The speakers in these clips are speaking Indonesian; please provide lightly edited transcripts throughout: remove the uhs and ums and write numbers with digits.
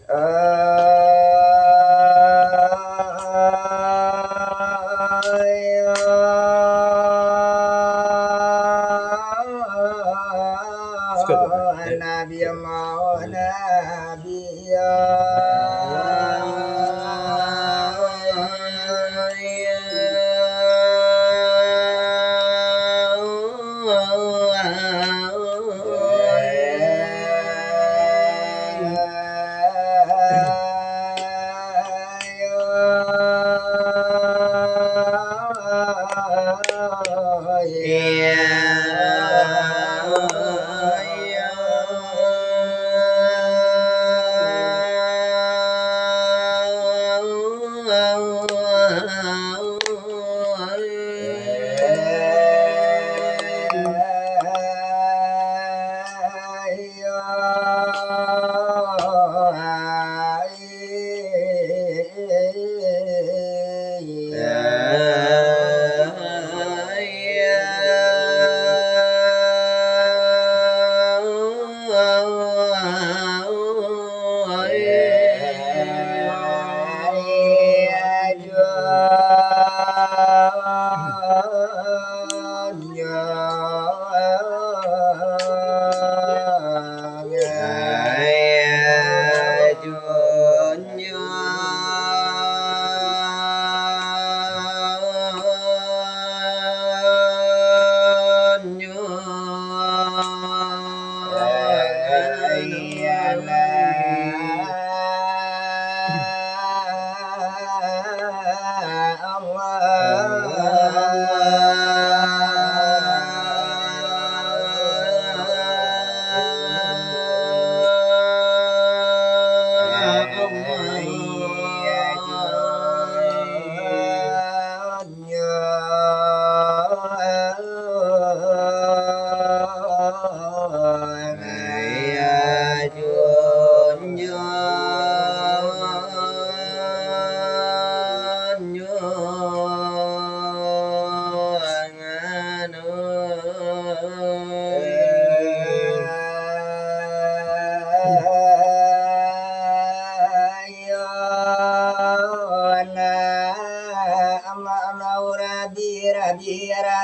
Nabi Allah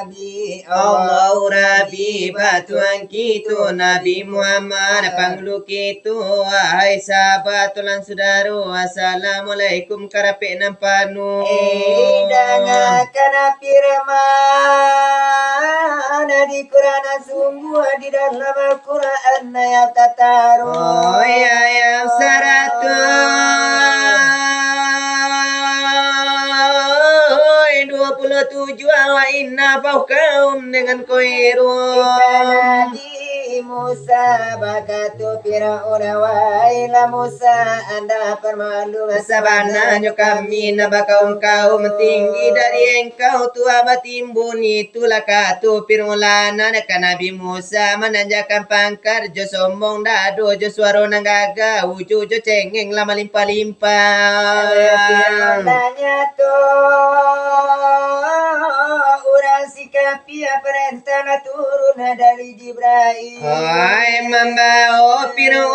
Nabi Allahu Rabbi batuan kitu Nabi Muhammad panglu kitu wahai sahabat tulang saudara assalamualaikum karape nampanu Dangakan firman di Quran sungguh di dalam Al-Quran ayat tataru ayat 127 wa inna fauqahum dengan koiru Nabi Musa bakatu Fir'aun wa ila Musa anda permalu sabananya kami naba kaum tinggi dari engkau tua batimbun itulah katu pirulana ka Nabi Musa menanjakan pangkar jo sombong dado jo suara nanggaga uju jo cengeng lama limpah-limpah nanya orang sikapi perintah turun dari Jibril hai membawa Fir'aun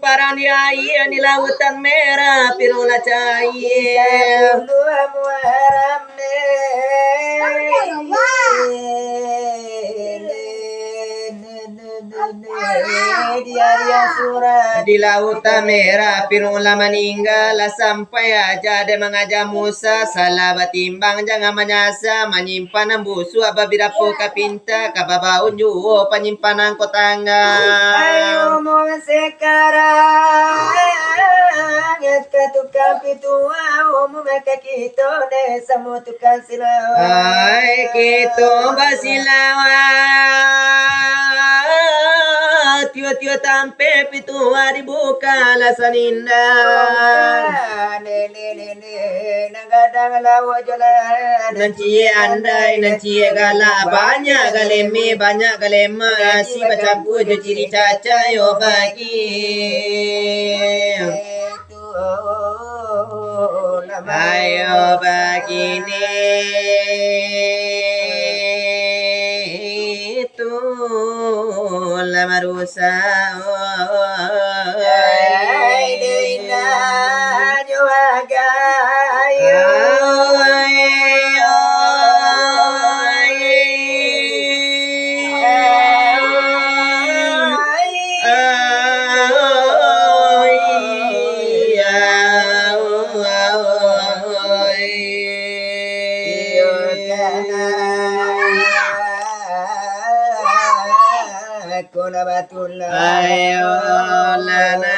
para niai di lautan merah pirula cair Muharram di lautan merah pirula meninggal sampai aja ada mengajak Musa salah batimbang jangan menyasa menyimpan busu apabila poka pinta kababaun juo penyimpanan kotanga ayo mau sekarang tukang pitua umum kita desa mau tukang silawat ay kita basilawat tio tampe pitua dibuka lasaninda nagadang lawa jalan nancie andai nancie gala banyak galema si bacampu jo ciri caca yo bagi ayo begini marusa ai đi na nhua gai Kuna batullah ayo lana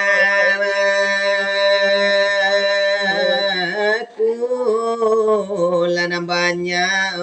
ku lana banyak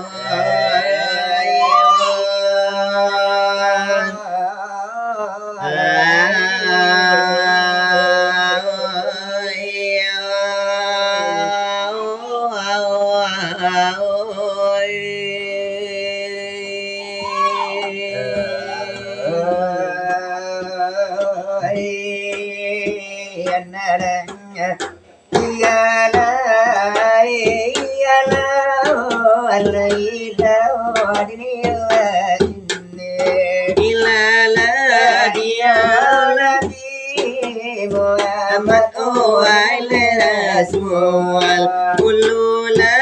Muhammad oh ai le rasul ulula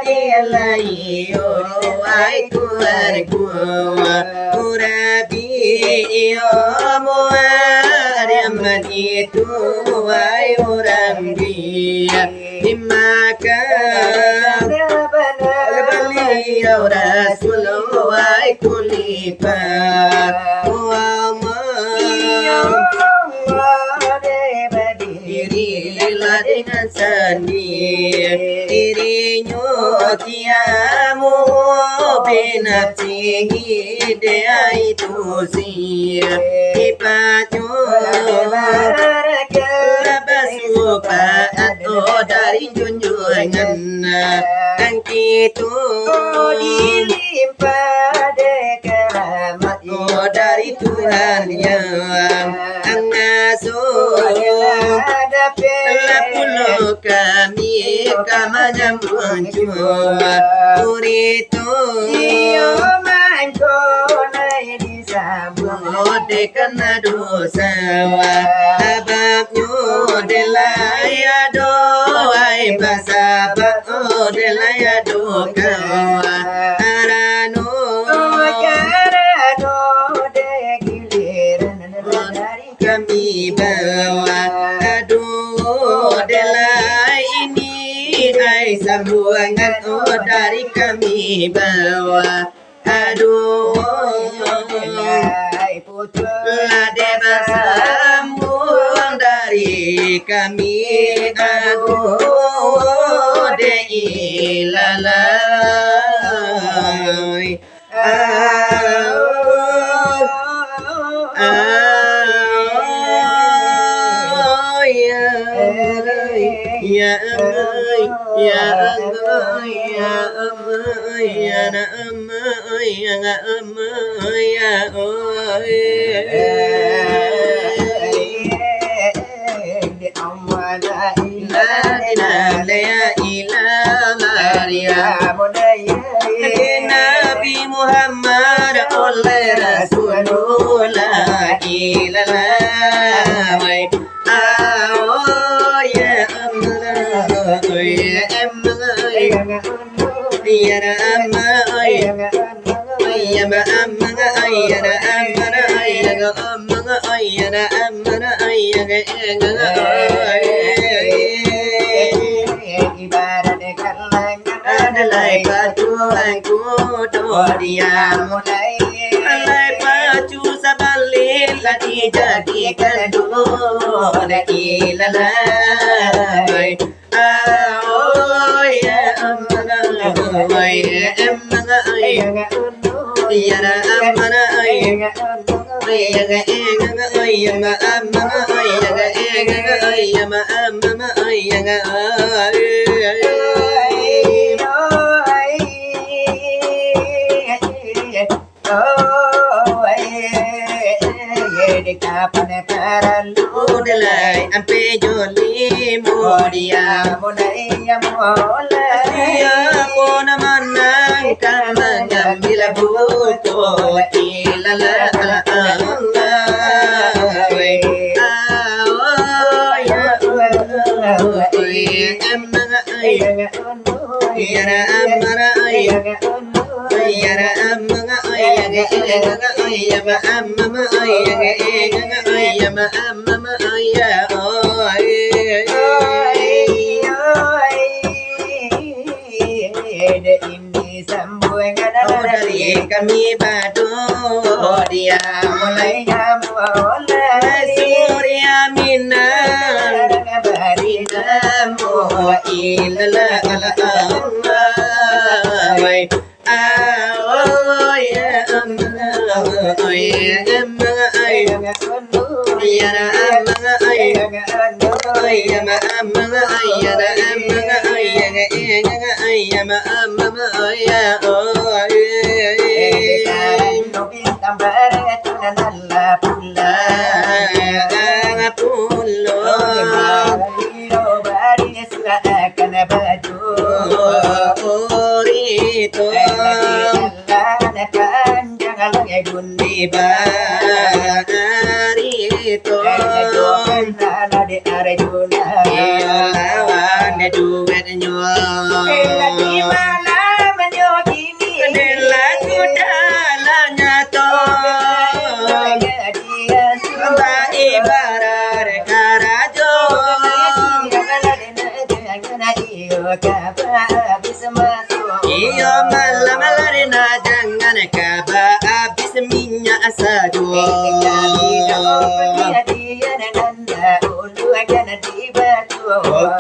dialai oh ai kuar kuwa urabi oh muhammad itu ai orang dia dimaka bali oh rasul oh ai kulipa dengan sendiri dirinya tiamu binafsihi dia itu sih sifatnya lebasupat oh dari junjungan dan itu dilimpah keramat oh dari Tuhan yang Lapulo kami kamanya menjua Urito Manko nai disambut dekana dosa Ababnyo delaya doai basabak oh delaya dokawa Arano kami bawa aduh delai ini hai sambungan oh dari kami bawa aduh lade bersambung dari kami aduh dei lalai ya ơi ya ơi ya ơi ya nam ơi ya nam ơi ya ơi ông la ilaha illallah Nabi Muhammad oleh Rasulullah ilallah Alai pacu sabalil lagi jadikan dulu ilalai oh ya amana ya amana ya amana ampe joli modia monai ya mola ya pona manang kamang ila buto ila la Yara amara Yara amanga ayaga ayaga ayama amma ayaga ayama amma aya de indi sambueng ada dari kami bado dia mulai nyamula surya minar barina mo ilala ala wai ya amma yara amma ayama amma ayara amma ayama amma ya Iyo malamalare jangan kaba abis minyak asado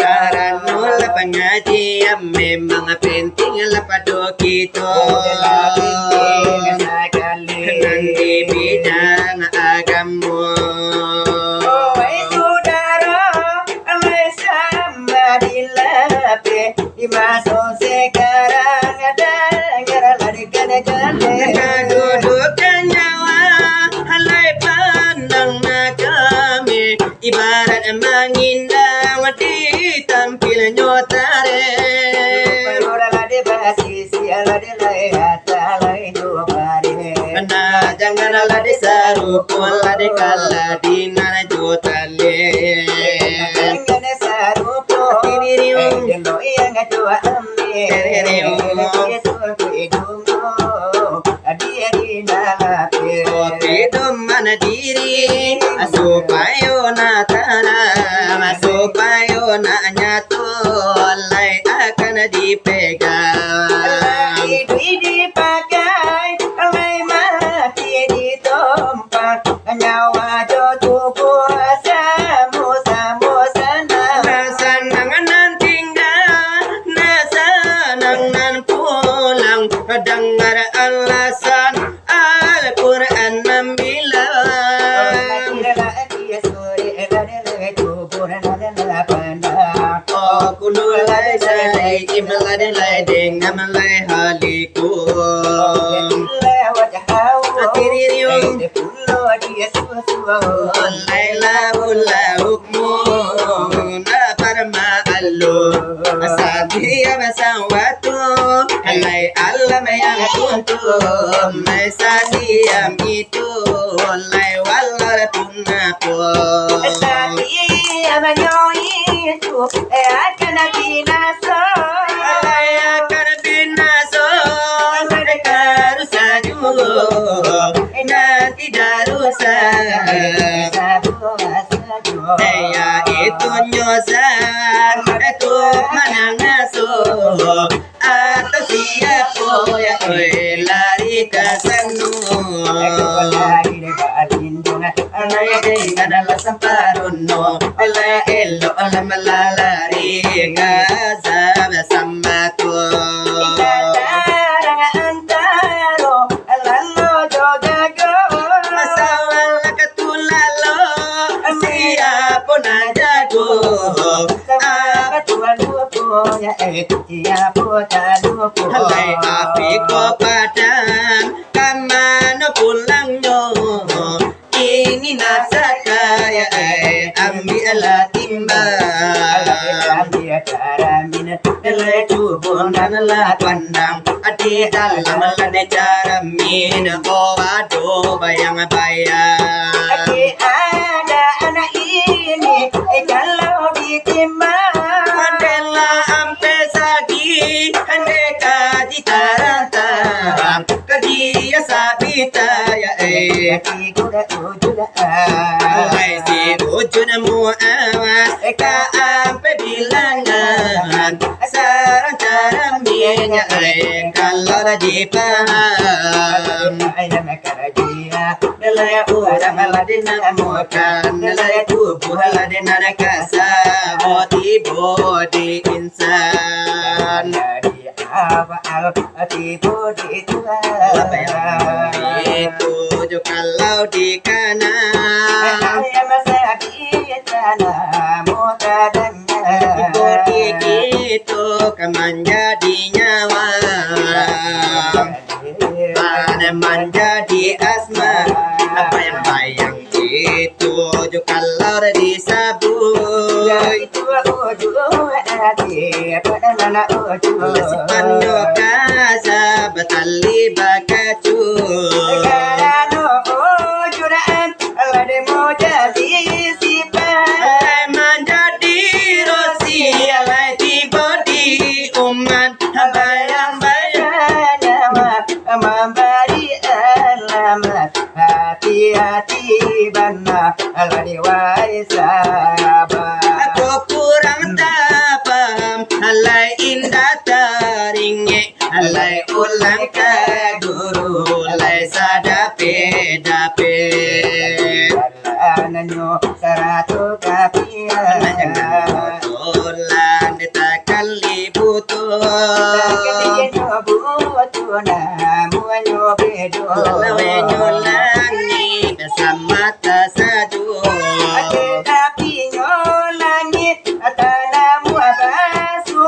Karano la pengajian memang penting la pada kita nanti bidang agama Masuk sekarang ada kedudukan nyawa halai pandang kami ibarat mengindang di tampil nyotare nah janganlah disarupolah dikala dinar jotale mana diri supaya na tanam supaya na nyatu lai akan dipegang dipakai lai mati ditompak nyawa jatuh puasa dengar alasan Al-Quran membilang kululai sai imladilai dengan malai halikum atiririum laila bulla hukmu na parma allu asabiya masawatu alai alam yang kuntum maisadiam itu alai wallar punapo asabiya itu akan binaso alai akan binaso mereka rusak nanti darusak itu nyosan itu manangaso atau siapa ya lari ke sana adalah samparono ala elo ala malalari ngazab sama tu masalah ketulalo siapa najago halai api ko padam kamano pulangnya ini nasakaya ambil ala timbang sunanlah pandang di dalam lane min do bayang-bayang ada anak ini kalau ditimbang adalah ampe sagi handeka di tarantang kadia sabita ya kuda kuda Hai si ujun muawas ka ampe bilangan sarang cara minya kalau di paham Nalaya urang aladina mukan Nalaya tubuh aladina nakasa Bodi insan Apa yang itu kalau di kanan Bodi itu kaman jadi nyawa menjadi asma apa yang bayang itu kalau disabui Sipando kasa batali bakacu menjadi rosi alai tibodi umat bayang-bayang memberi alamat hati-hati bana alani sabar aku kurang tak paham alai indah taringe alai ulang ke guru alai sadape nanyo saratu kapia ulan ditakal libuto lawe nyolangi bersama tasadu tapi nyolangit atanamu abasu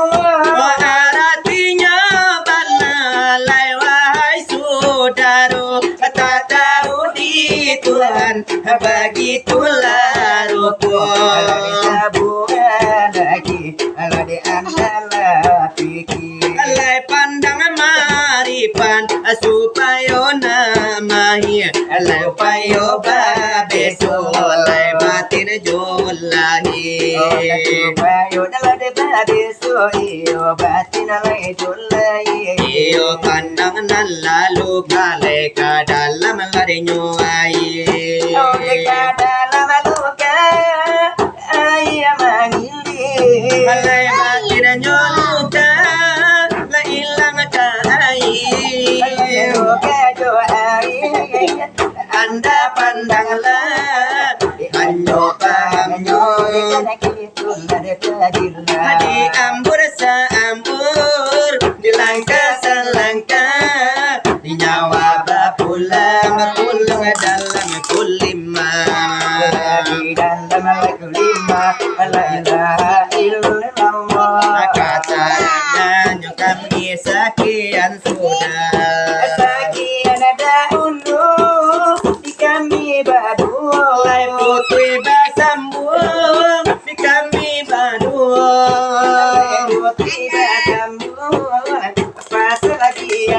artinya bala lai wahai saudara tak tahu di Tuhan begitulah rupa lagi alade andala pikir alai pandang maripan supaya namahi alai upayo babeso alai batin jolahi bayo alade babeso iyo batin alai jolahi iyo pandang nan lalu galai ka dalam larinyo ai ka dalam luka ay mangili alai batin joluka la ilang kai anda pandanglah hanyo pahamyo hadi ambur sa ambur di langkah selangkah di nyawa bapulang dalam kulima di dalam kulima la ilaha illallah katakan kami sekian sudah sekian dahulu di kami berdua Lai putri bersambung di kami berdua putri bersambung pas lagi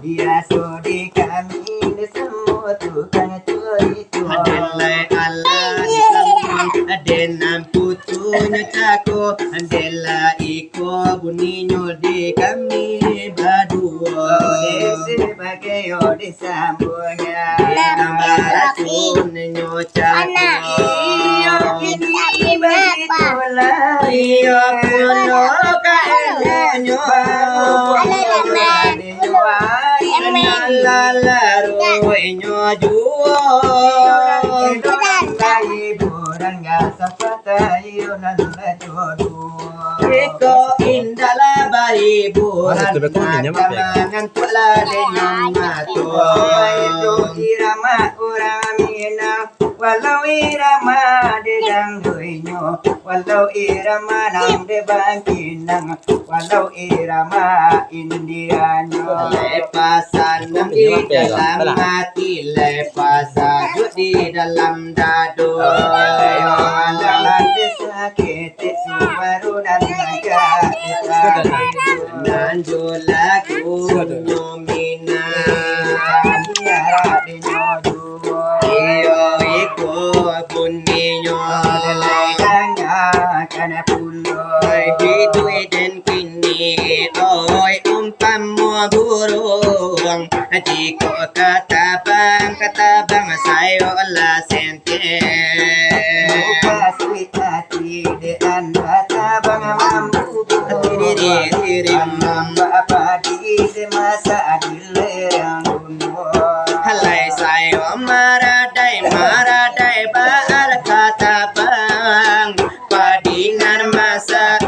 dia di kami semua tukang itu Adelai Allah disambung adenam putunya cako Adela iko bunyinya di kami berdua sebagai disambungnya tambah racunnya cako ini begitulah iya puno kaenyo lalaru inyo juo Iko indala bayi bulan Kamangan pula dengan matung irama uramina walau irama dedang duinyo walau irama nang de bangkinang walau irama indianyo Lepasan di dalam hati Lepasan di dalam dadu dalam desa kete subaru dan naga burung jika katabang sayo la sente kasih hati de anda tabang mampu diririm apa di masa adil yang gunung halai sayo maradai baal katabang padingan masa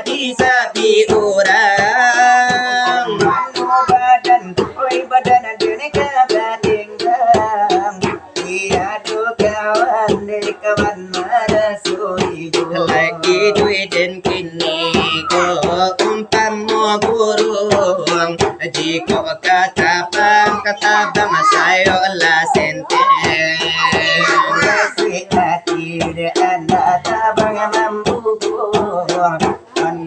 disabi orang badan oi badan dene kabatinggang iya do kawan de kawan marasui lagi duit dan kini ko umpamo burung jika katabang sayo la sente kasih hati de anda tabang mampu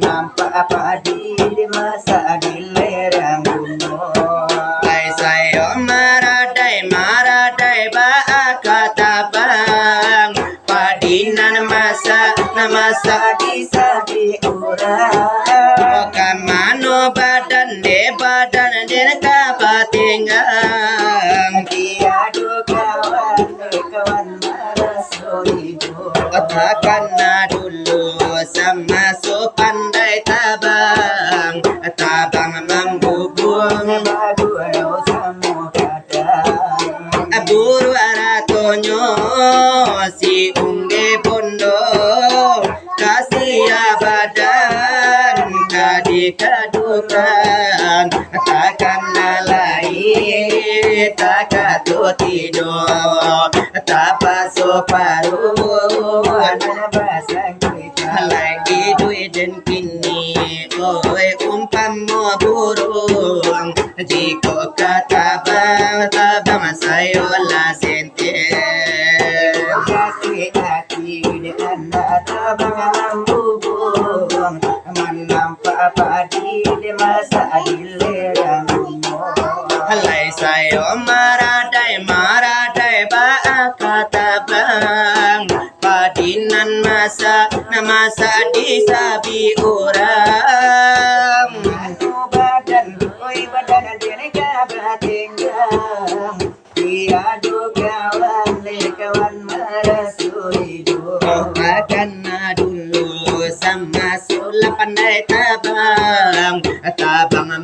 nampak apa di masa adil yang gunung Lai sayo maradai ba katabang padinan masa disabi orang kamano badan de kabatinggang tiada kawan marasoi katakan dulu sama so pandai tabang membubung bagus sama kadang aburu aratonyo si ungge bondo kasih badan kadikadukan takkan nalai takatu tidur tapaso paru basang kita lagi duit dan kini oi umpamo burung jika katabang sayo la sente kasih hati de anda tabang membubung nampak apa di masa adil yang gunung halai sayo maradai ba katabang padinan masa disabi orang badan oi badan dene kabatinggang tiada kawan marasui akan dulu sama sula pandai tabang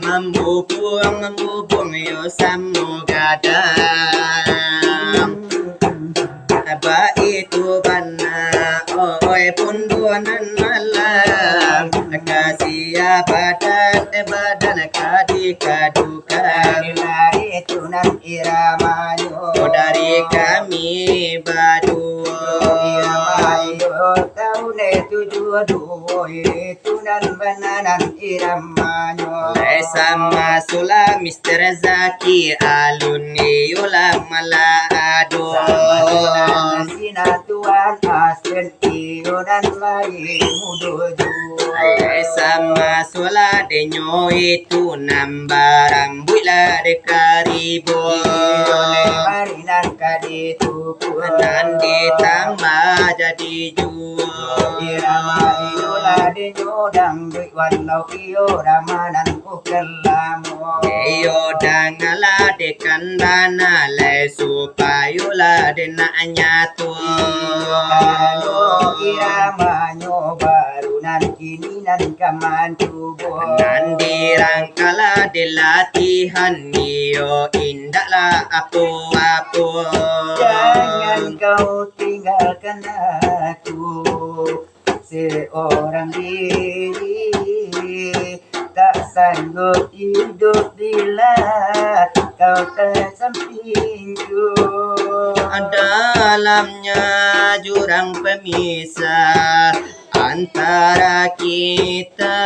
membubung yo samu gadang ba itu bana oi punduanan malam kasih badan kadikadukan dari tunan iramanyo dari kami berdua tahun tujuh tunan bananan iramanyo sama sula Mr. Zaki aluni yula malado sinatuan asen iunan lai mudoju sama sula denyo itu nambaram bula de karibo marinan kaditu nanti tambah jadi jual iramayo lade nyodang duit walau iyo ramanan ukelamu iyo dangala dekan dana le supaya la de na nyatu kalau iramanyo baru nan kini nan kaman tubuh nanti rangkala de latihan iyo indaklah apa jangan kau tinggalkan aku seorang diri tak sanggup hidup bila kau tak sampingku dalamnya jurang pemisah antara kita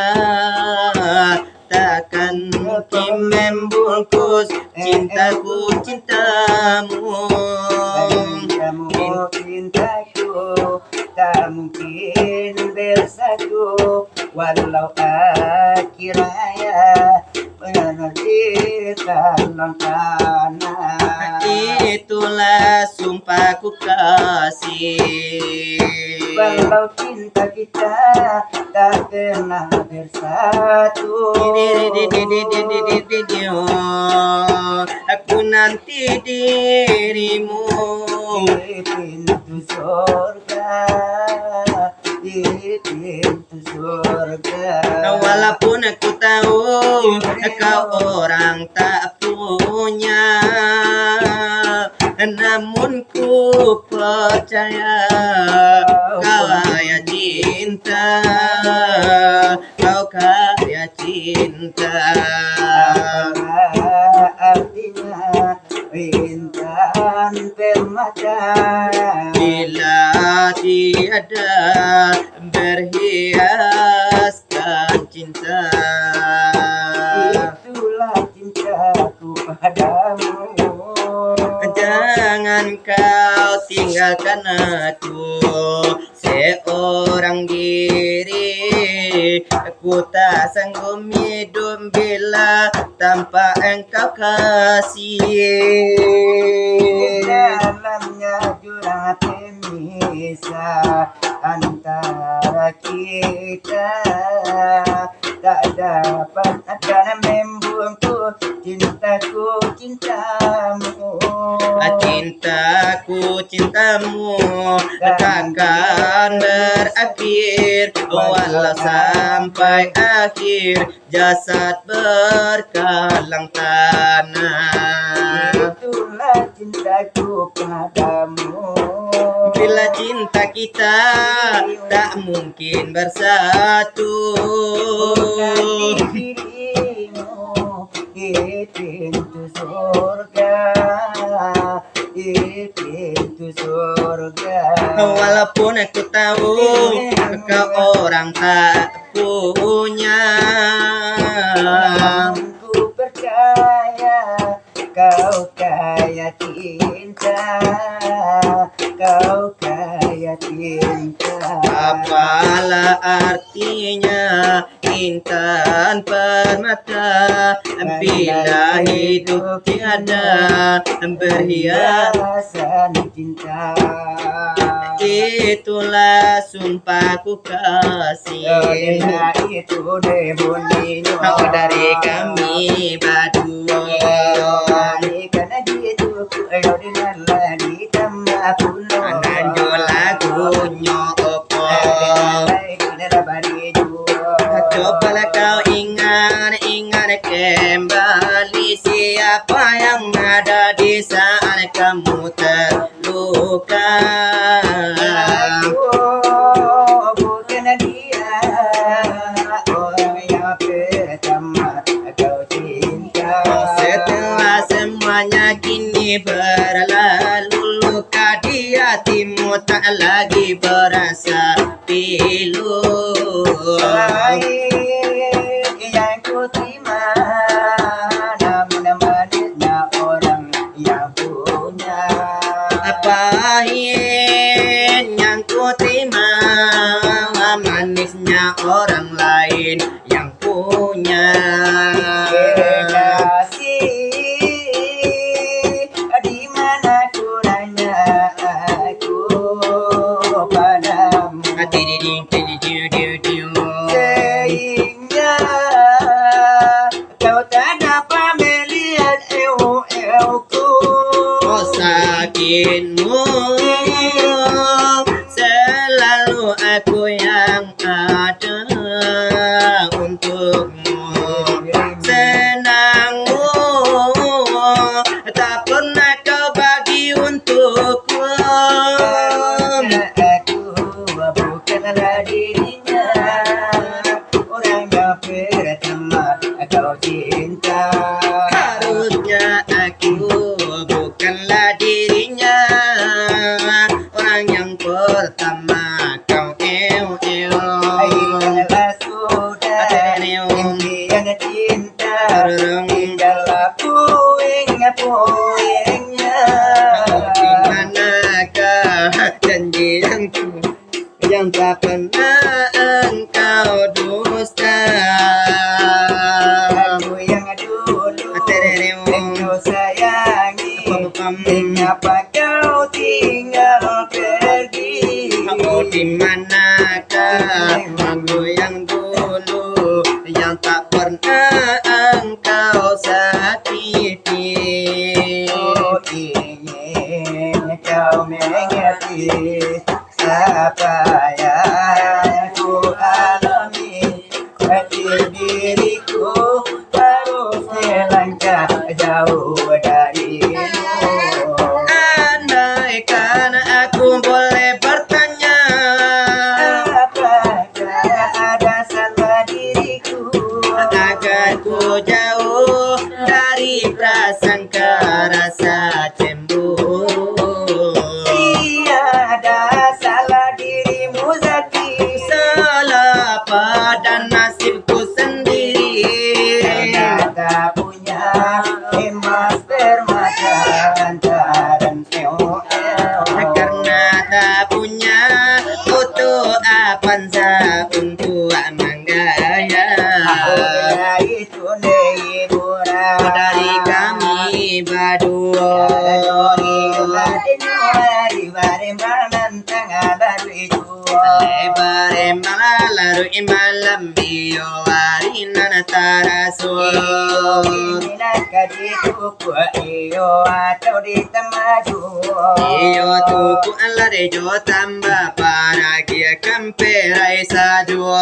takkan mungkin membungkus cintaku cintamu kamu cintaku tak mungkin bersatu walau akhir hayat Itulah sumpahku kasih. Walau cinta kita tak pernah bersatu, aku nanti dirimu di pintu surga, di pintu surga. Walaupun aku tahu kau orang tak punya, namun ku percaya kau kaya cinta, kau kaya cinta. Artinya intan permata Bila tiada berhiaskan cinta, itulah cintaku padamu. jangan kau tinggalkan aku seorang diri. Aku tak sanggup hidup bila tanpa engkau kasih. Dalamnya jurang pemisah antara kita, tak dapat akan membungkus cintaku cintamu. Cintaku cintamu takkan berakhir, walau sampai akhir jasad berkalang tanah. Itulah cintaku padamu. Bila cinta kita tak mungkin bersatu, dirimu di pintu surga, di pintu surga. walaupun aku tahu kau orang tak punya, Ku percaya kau kaya cinta, kau kaya cinta. apalah artinya intan permata bila hidup tiada berhias. Perhiasan cinta. Itulah sumpahku kasih. Dunia itu bunyinya Kau dari kami berdua, karena dia itu kalau dengan lagi tambah puno. nanjo lagunya opo. Cobalah kau ingat kembali siapa yang ada di saat kamu terluka. Bukan dia orang yang pertama kau cinta. Setelah semuanya kini berlalu, luka di hatimu tak lagi berasa pilu. Yang ku terima namun manisnya orang yang punya. Pahit yang ku terima, manisnya orang lain yang punya. Kasih di mana kurangnya aku padamu, sehingga kau tak dapat melihat eu-euku. Oh sakitmu selalu aku yang ada untukmu. Senangmu tak pernah kau bagi untukku. Aku bukanlah dirinya orang yang pertama kau cinta. Harusnya aku bukanlah dirinya orang yang pertama kau Ayolah sudah impian cinta, tinggallah puingnya. Manakah janji yang tak pernah engkau dusta? Aku yang Engkau sayangi, mengapa kau tinggal pergi? Aku di manakah aku yang dulu yang tak pernah engkau sakiti. Oh ingin kau mengerti apa yang ku alami, hati diriku harus melangkah jauh darimu. Andaikan aku boleh bertanya, Apakah ada salah diriku? agar ku jauh dari prasangka rasa cemburu. Tiada salah dirimu Zaki, Salah pada nasibku sendiri, ternyata punya emas permata lantaran karena tak punya foto Avanza untuk menggaya. itu neibura Dari kami berdua, lebare malaru imalam bio warina taraso. Iyo tuku alare jo tamba para kia kamperai sajo.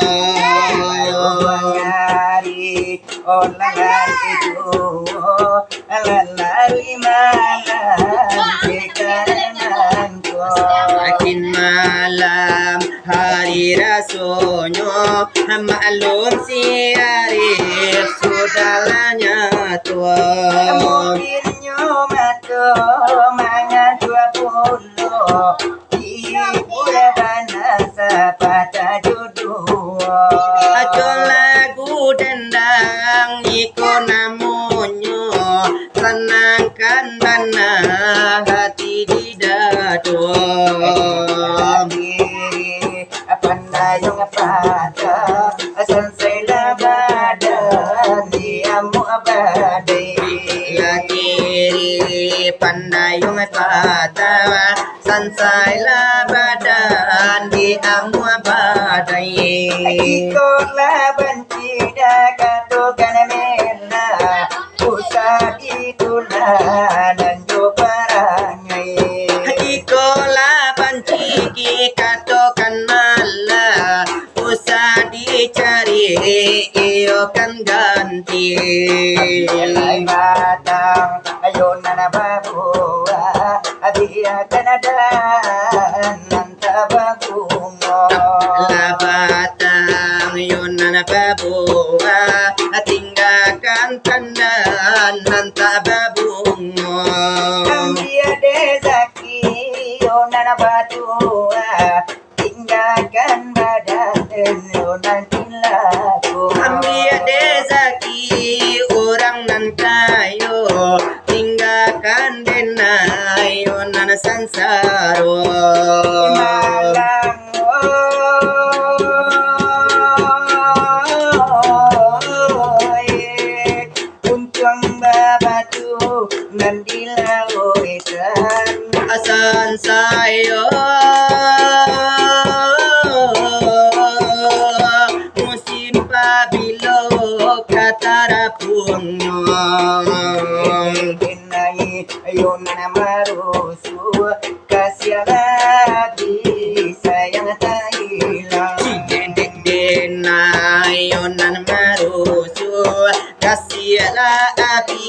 Makin malam hari rasonyo, maklum si Arif sudahnya tua. Ajo lagu dendang iko namonyo, senangkan dana hati di dado. Pandayong pada selesai badan diamu abadi. Kiri pandayong pada sansailah badan di amu badai. Ikutlah benci dah katakan mela, usah itulah dan jo perangai. Ikola panciki katokan malah usah dicari iyo kan ganti. Lai batang ayo nana babua abia kanadan nanta babungo. Labatang yun na nababuha at tinggakan tandan ng tababungo. Ambia dezaki yo nana batua tinggalkan badan yo nantilaku. Ambia dezaki orang nan kayo tinggakan denay yun na nasansaro. Malang untung babatu nandila oisan Asan sayo musim pabilo katarapunyo. Kenai ayo nana marusu kasih lagi sayang tak hilang. Ayon na maruso kasihlah api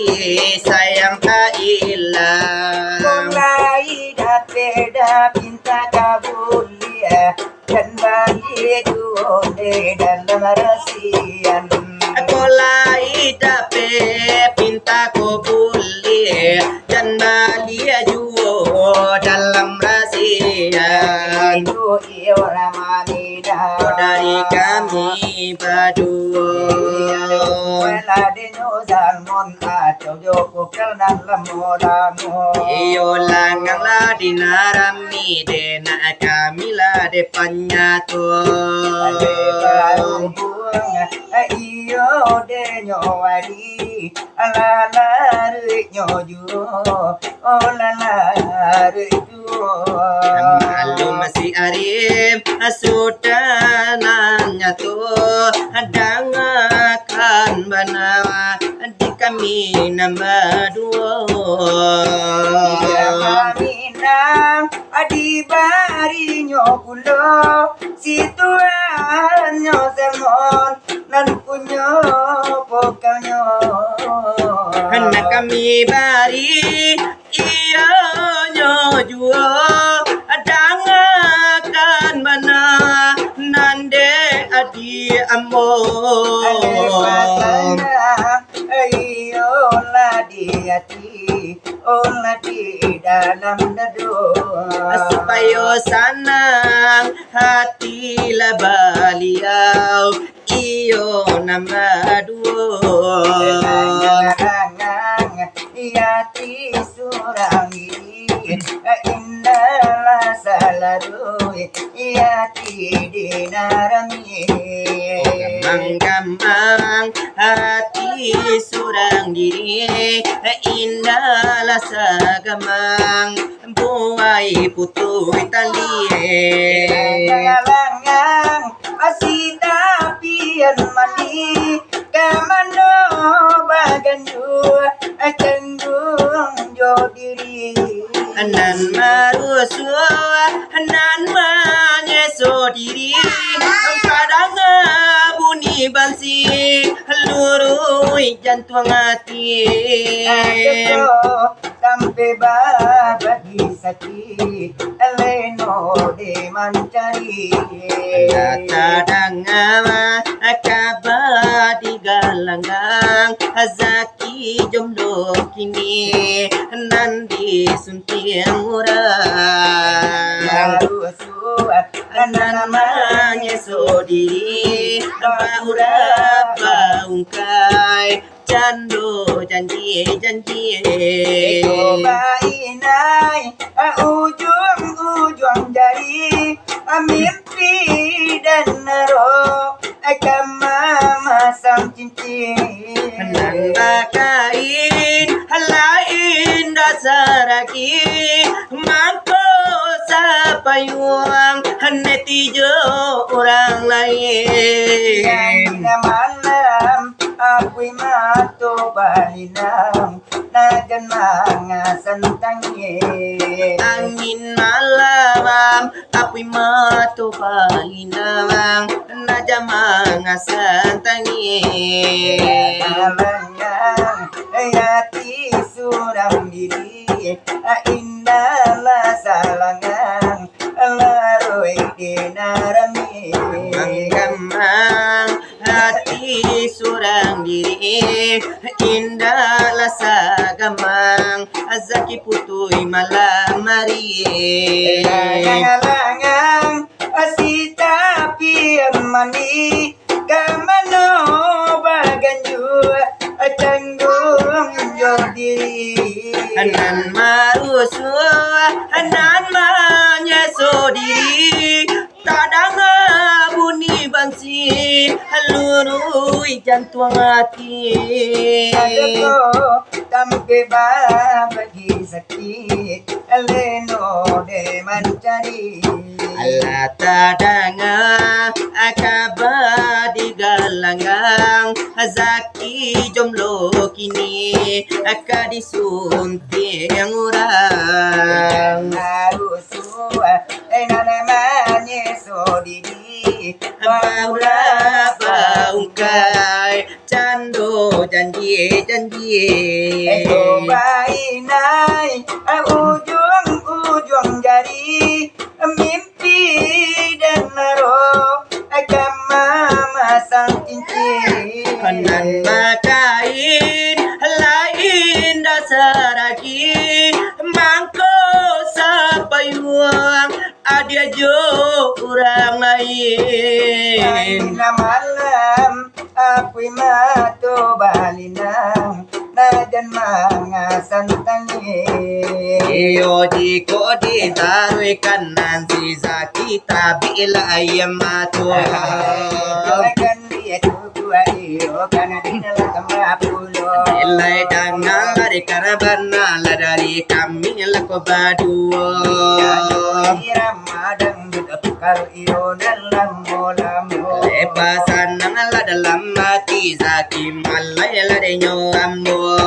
sayang tak hilang. Mulai dapeda pinta kabulia dan balik duone dalam rasian. Ako lai dape pinta ko buli dan balia juo dalam rasian. Itu iyo ramamida Dari kami berdua. Ladino salmon atau joko kelnan lamo. Iyo langang la dinarami de na kamila de panyato. Iyo de nyowadi alalaru nyojuo olalaru Malu masih arif asudananya tu dangakan banawa di kami nama dua. Minang adi bari nyokulo situan nyosemon nan punyo pokalnyo Hendak kami bari iyo nyojuo dangakan bana nande adi amor. Ayo ladi hati, ladi dalam dadu. Supaya sanang hati lah baliau iyo nama dua. Yati surangi indalah salaru yati dinarami. Gamang-gamang hati surang diri indahlah sagamang buai putui tali. Langang asita pian mandi kamano baganju cengung jodiri. Nan marusua nan manyeso diri kadang bunyi bansi lurui jantung hati. Sampai bagi sakit eleno de mancari. Kadang kabar di galanggang zaki jomblo kini nanti sunting murah. Namanya sodiri baura baungkai cando janji Eko bainai ujung jari mimpi dan naro kama masang cincin. nan kain lain dasar lagi mangko sapayuang netijo orang lain. Yang malam aku mato balinang nagan mga santangye. Angin malam api matu palinang najamang santangi. Kalangang yati surang diri indahlah salangang laroi dinarami. Menggamang hati surang diri indahlah sagamang azaki putui malam hari. Kalangang asita pian mani kamano baganju canggung jodiri. Nan marusu nan manyeso diri tadang bunyi bansi lurui jantung hati. Adako tampe bagi sakit eleno de mancari. Ala tadanga akaba di galanggang zaki jomblo kini akadisunting orang. Harusu namanya sodiri Baula baungkai cando janji Eko bainai ujung jari mimpi dan naro kama masang cincin. Nan makain lain dasar lagi mangko sapayuang ada jo orang lain. Balina malam aku matu balina najan mangasan tangi. Iyo jiko ditaruh kanan sisa kita bila ayam matu. Kan dia tuh iyo karena dinala mapulo. Ilai dangal dari karabana dari kami laku badua. Ramadhan kal iyo dalam bolambo. Lepasan nangala dalam mati zaki malai ladenya ambo.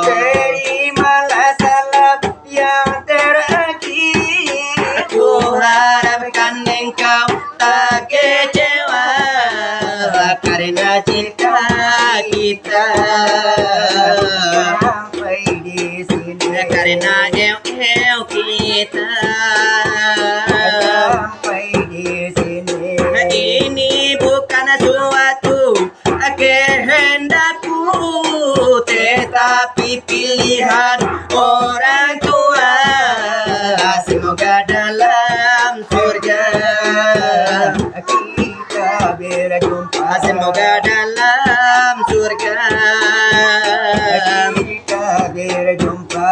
Terimalah salam yang terakhir. Ku harapkan engkau tak kecewa karena cinta kita. Sampai di sini. Karena eu kita. Sampai di sini. Ini bukan suatu kehendakku, tetapi pilihan orang tua. Semoga dalam surga Kita berjumpa. semoga dalam surga Kita berjumpa.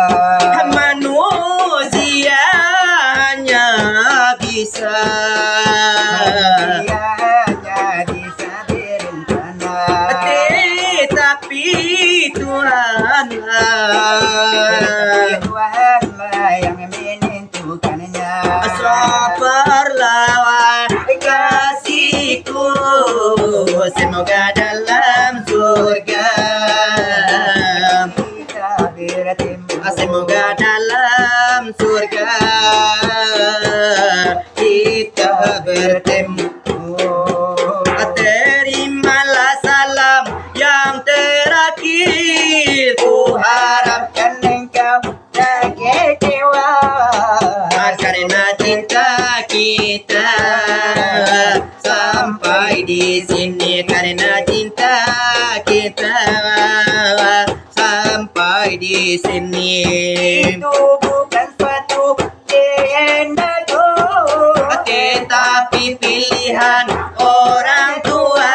manusia hanya bisa Hanya bisa berencana. tetapi Tuhanlah Tuhanlah yang menentukannya. sabarlah kasihku semoga dalam surga Kita bertemu. semoga dalam surga kita bertemu. Terimalah salam yang terakhir. Ku harap Kan engkau tak kecewa. karena cinta kita sampai di sini. Karena cinta kita sampai di sini. Itu bukan suatu kehendakku. Tetapi pilihan orang tua.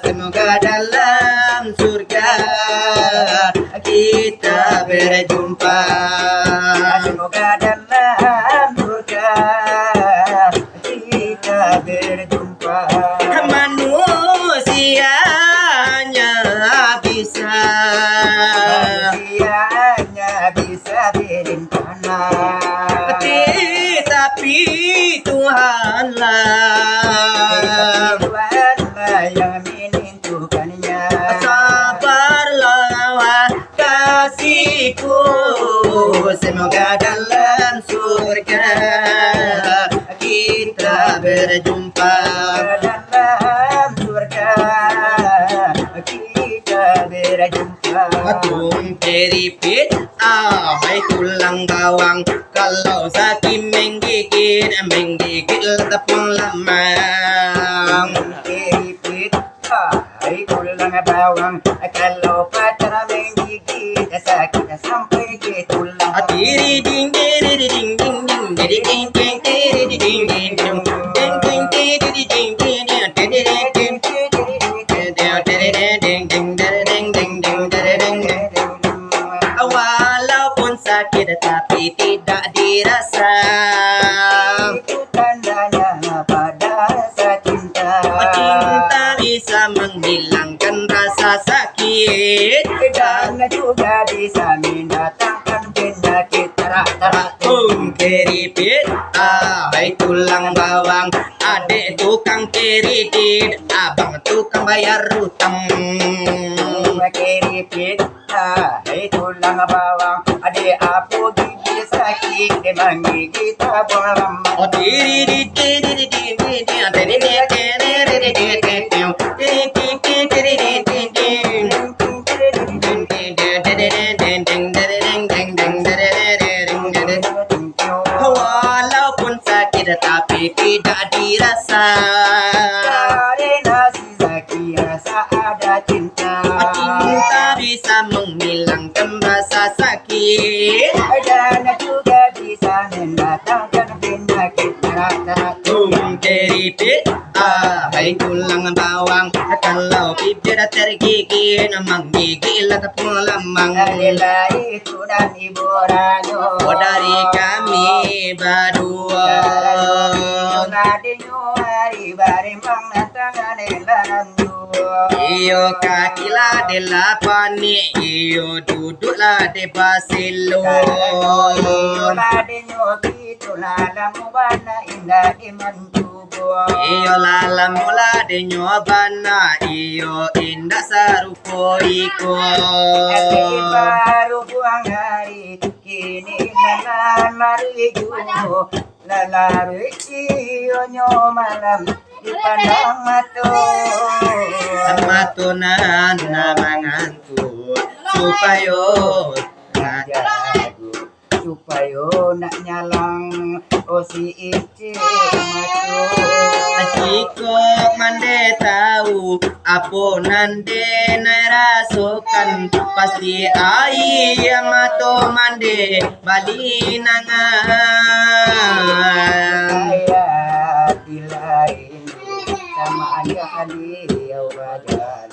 Semoga dalam surga kita berjumpa. Semoga dalam surga kita berjumpa. Manusia hanya bisa Manusia hanya bisa berencana. tetapi Tuhanlah Tuhanlah yang menentukannya. sabarlah kasihku semoga dalam surga kita berjumpa. Dalam surga kita berjumpa. Atung teripit, hai tulang bawang. Kalau sakit menggigit letapung lamang. Keripit, hai tulang bawang. Kalau pacar menggigit sakit sampai ke tulang. Atiri ding ding ding ding ding ding ding ding ding ding ding ding ding ding ding walaupun sakit tapi tidak dirasa. Itu tandanya pada cinta. Cinta bisa menghilangkan rasa sakit Dan juga bisa mendatangkan penyakit terah-terah. keripit, hai tulang bawang. Adik tukang kredit, abang tukang bayar utang. Keripit, hai tulang bawang. Adik aku gigi sakit, dia menggigit abang ramah. Oh diri di diri di diri di diri di walaupun sakit tapi tidak dirasa. Karena si Zaki rasa ada cinta. Cinta bisa menghilangkan rasa sakit Dan juga bisa mendatangkan repeat. Hai tulang bawang, kalau bibir tergigit, menggigil tepung lemang. Adalah itu dan ibu ranyo. Oh dari kami berdua. Nadinyo hari bare mang natangan elananyo. Iyo kakilah de lapani, iyo duduklah de basilo. Nadinyo gitu lalam bana indah imanjugo. Iyo lalam mula de nyobana, iyo indah sarupo iko. Baru buang hari kini nanan marijo. Lalari iyo nyo malam di pandang mato. Matunan na mangantu supayo Supayo nak nyalang o si ice mato. Jiko mande tahu apo nande narasukan pasti ai mato mande bali nangan. Saya dilain sama aja kali ya wajalan.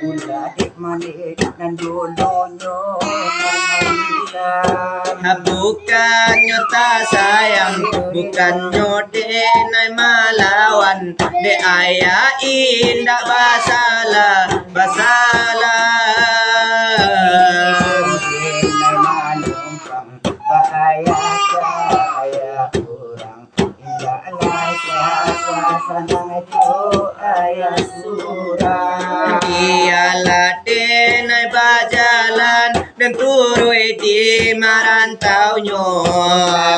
Ulah dik mandi nan dulonyo Bukan nyota sayang, bukan nyodenai malawan, de ayah indah basalah, bahaya saya kurang indah lasa suasana itu ayah surang. Ialah denai bajalan dan turui di marantaunya.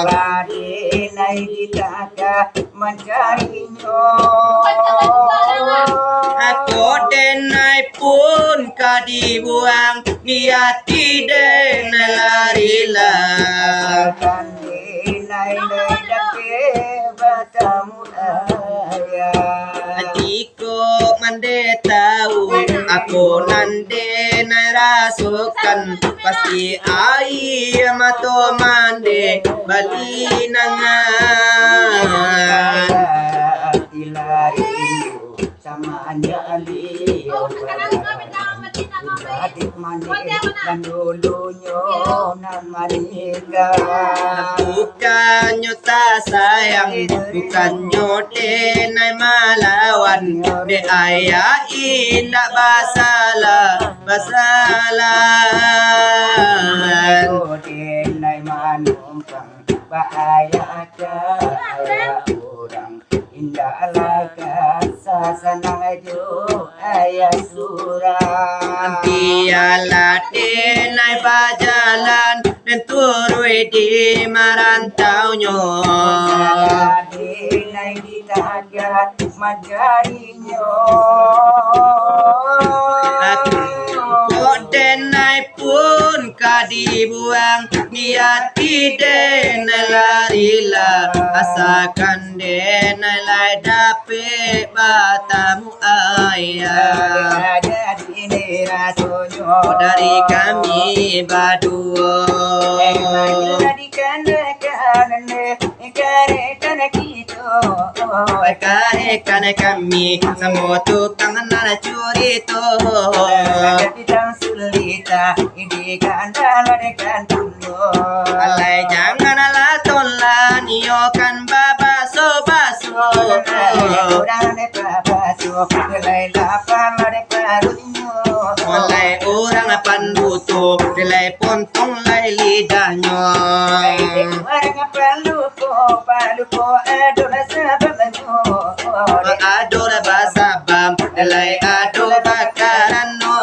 Lari naik di dada mencarinya. Aku denai pun kadibuang, niati denai larilah. Akan dinai dake batamu ayah. Jiko mande tahu aku nande narasukan pasti ai mato mande bali nangan. Dilari sama anda alio adik mandi dan dulunya nan malika. Bukan nyota sayang, bukan nyodenai malawan, de ayah indah basalah. Dinai manumpang bahaya ayah orang indah laga sasanang ajo ayah surang. Tiala denai bajalan dan turui di marantaunya. Dinai di tagat majarinyo. Denai pun kadibuang, niati denai larilah, asakan denai lai dape batamu ayah. Jadi ini rasonyo Dari kami berdua. Kare kami semua tukang nana curi to. Kapitang sulita ini kandala dekan tulo. Alai jangan ala tolan iyo kan babaso baso. Orang depan baso, belai lapan depan runyo. Mulai orang panduto, delay pontong lay lidahnya. Orang paluko adola sababanyo. Adola basabam, delay adola bakaran no.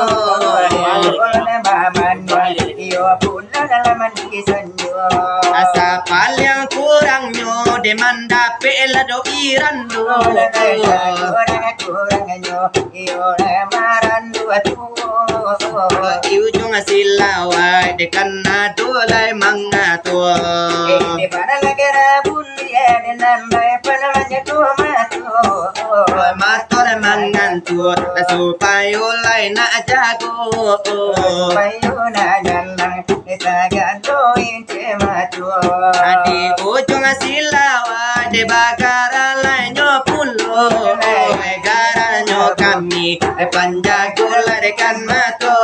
Asa paling kurangnya demanda pela do iran do. Ujung silawai dekan adolai mangatua. Mator mangantua supaya oleh nak jago. Adi ujung silawai de bagara lai nyop kami panjagularkan mato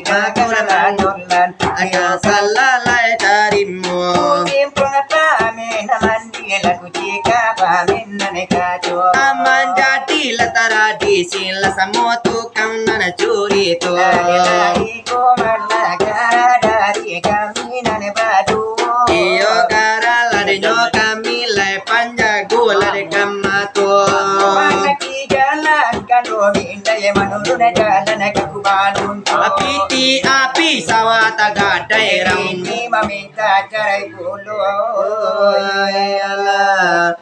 Jagulan Ayo salalay tarimu Kudim pengetamin mandi lagu jika pamin nanekajo Aman jadi latara di sila samo tukang nana curi tu Lagi ko managara dari kami nane badu Iyo gara lari nyo kami lay panjagularkan mato Panaki jalan kanu mindaya manuruna jalan kakubalun Apiti api sawah tagadai ram Ini meminta cerai bulu Ayalah